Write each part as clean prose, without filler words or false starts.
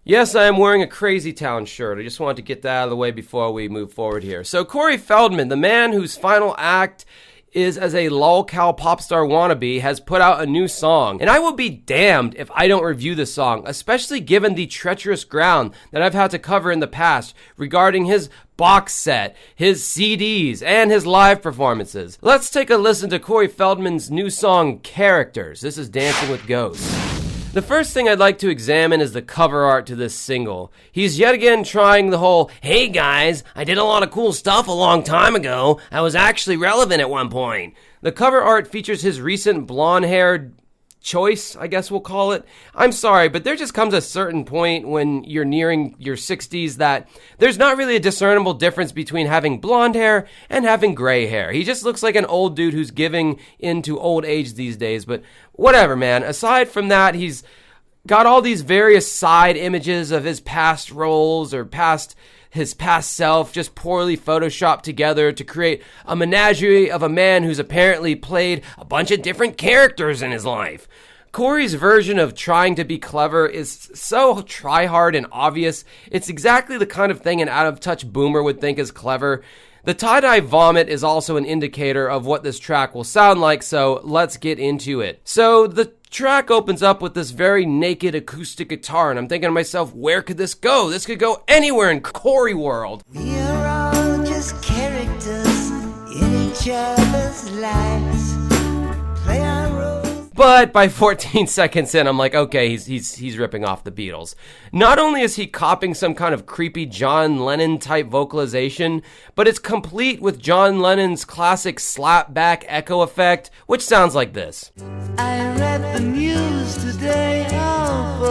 Yes, I am wearing a Crazy Town shirt. I just wanted to get that out of the way before we move forward here. So Corey Feldman, the man whose final act is as a lolcow pop star wannabe, has put out a new song. And I will be damned if I don't review this song, especially given the treacherous ground that I've had to cover in the past regarding his box set, his CDs, and his live performances. Let's take a listen to Corey Feldman's new song, Characters. This is Dancing with Ghosts. The first thing I'd like to examine is the cover art to this single. He's yet again trying the whole, hey guys, I did a lot of cool stuff a long time ago. I was actually relevant at one point. The cover art features his recent blonde-haired choice, I guess we'll call it. I'm sorry, but there just comes a certain point when you're nearing your 60s that there's not really a discernible difference between having blonde hair and having gray hair. He just looks like an old dude who's giving into old age these days, but whatever, man. Aside from that, he's got all these various side images of his past roles or his past self just poorly photoshopped together to create a menagerie of a man who's apparently played a bunch of different characters in his life. Corey's version of trying to be clever is so try-hard and obvious. It's exactly the kind of thing an out-of-touch boomer would think is clever. The tie-dye vomit is also an indicator of what this track will sound like, so let's get into it. So the track opens up with this very naked acoustic guitar, and I'm thinking to myself, where could this go? This could go anywhere in Corey world. We're all just characters in each other's lives. Play our roles. But by 14 seconds in, I'm like, okay, he's ripping off the Beatles. Not only is he copying some kind of creepy John Lennon type vocalization, but it's complete with John Lennon's classic slapback echo effect, which sounds like this. I read the news today, oh boy.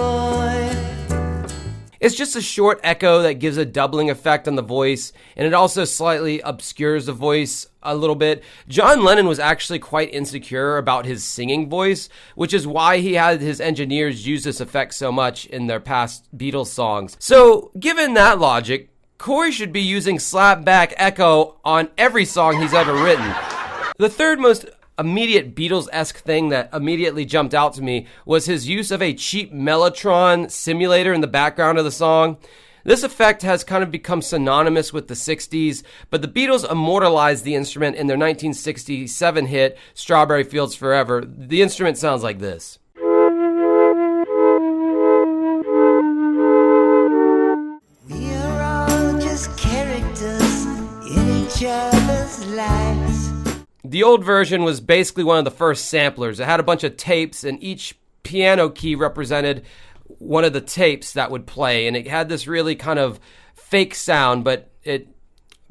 It's just a short echo that gives a doubling effect on the voice, and it also slightly obscures the voice a little bit. John Lennon was actually quite insecure about his singing voice, which is why he had his engineers use this effect so much in their past Beatles songs. So, given that logic, Corey should be using slapback echo on every song he's ever written. The third most immediate Beatles-esque thing that immediately jumped out to me was his use of a cheap Mellotron simulator in the background of the song. This effect has kind of become synonymous with the 60s, but the Beatles immortalized the instrument in their 1967 hit, Strawberry Fields Forever. The instrument sounds like this. We're all just characters in each other's lives. The old version was basically one of the first samplers. It had a bunch of tapes, and each piano key represented one of the tapes that would play, and it had this really kind of fake sound, but it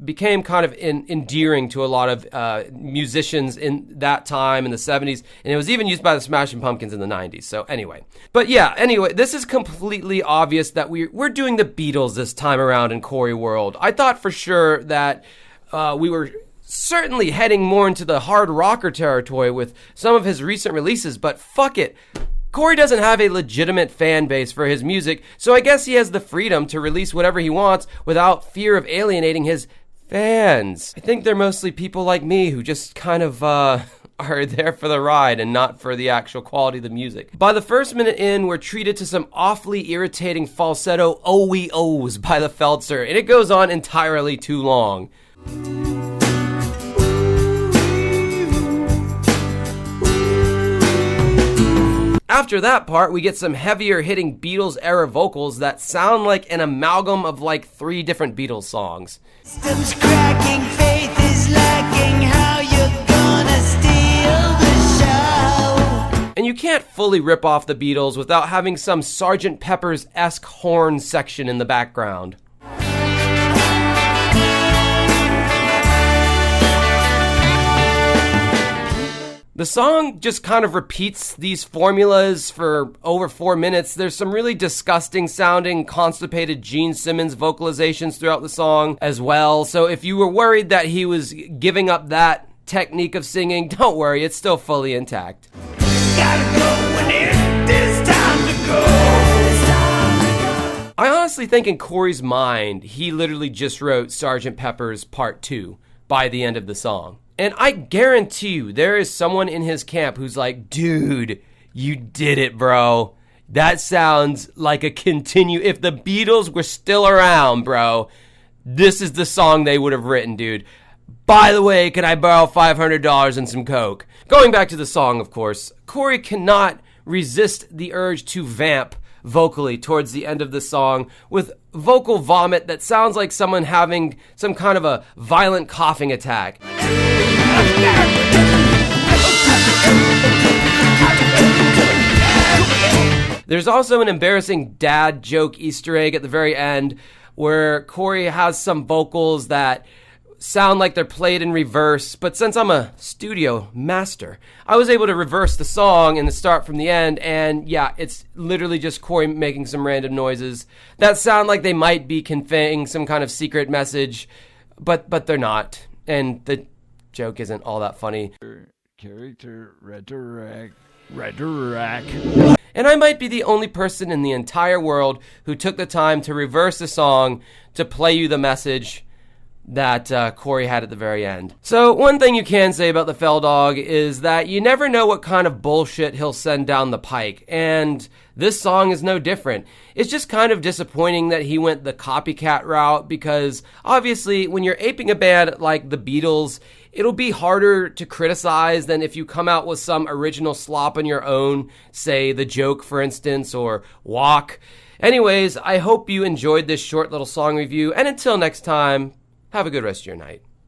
became kind of endearing to a lot of musicians in that time in the 70s, and it was even used by the Smashing Pumpkins in the 90s. So anyway, this is completely obvious that we're doing the Beatles this time around in Corey world. I thought for sure that we were certainly heading more into the hard rocker territory with some of his recent releases, but fuck it. Corey doesn't have a legitimate fan base for his music, so I guess he has the freedom to release whatever he wants without fear of alienating his fans. I think they're mostly people like me who just kind of are there for the ride and not for the actual quality of the music. By the first minute in, we're treated to some awfully irritating falsetto oh-we-ohs by the Feltzer, and it goes on entirely too long. After that part, we get some heavier hitting Beatles era vocals that sound like an amalgam of like 3 different Beatles songs. Systems cracking, faith is lacking, how you gonna steal the show? And you can't fully rip off the Beatles without having some Sgt. Pepper's-esque horn section in the background. The song just kind of repeats these formulas for over 4 minutes. There's some really disgusting sounding constipated Gene Simmons vocalizations throughout the song as well. So if you were worried that he was giving up that technique of singing, don't worry, it's still fully intact. Gotta go when it is time to go. I honestly think in Corey's mind, he literally just wrote Sgt. Pepper's Part 2 by the end of the song. And I guarantee you, there is someone in his camp who's like, dude, you did it, bro. That sounds like a if the Beatles were still around, bro, this is the song they would have written, dude. By the way, can I borrow $500 and some Coke? Going back to the song, of course, Corey cannot resist the urge to vamp vocally towards the end of the song with vocal vomit that sounds like someone having some kind of a violent coughing attack. There's also an embarrassing dad joke Easter egg at the very end where Corey has some vocals that sound like they're played in reverse, but since I'm a studio master, I was able to reverse the song and the start from the end, and yeah, it's literally just Corey making some random noises that sound like they might be conveying some kind of secret message, but they're not, and the joke isn't all that funny. Character rhetoric. And I might be the only person in the entire world who took the time to reverse the song to play you the message that Corey had at the very end. So one thing you can say about the Feldog is that you never know what kind of bullshit he'll send down the pike, and this song is no different. It's just kind of disappointing that he went the copycat route, because obviously when you're aping a band like the Beatles, it'll be harder to criticize than if you come out with some original slop on your own, say The Joke, for instance, or Walk. Anyways, I hope you enjoyed this short little song review, and until next time, have a good rest of your night.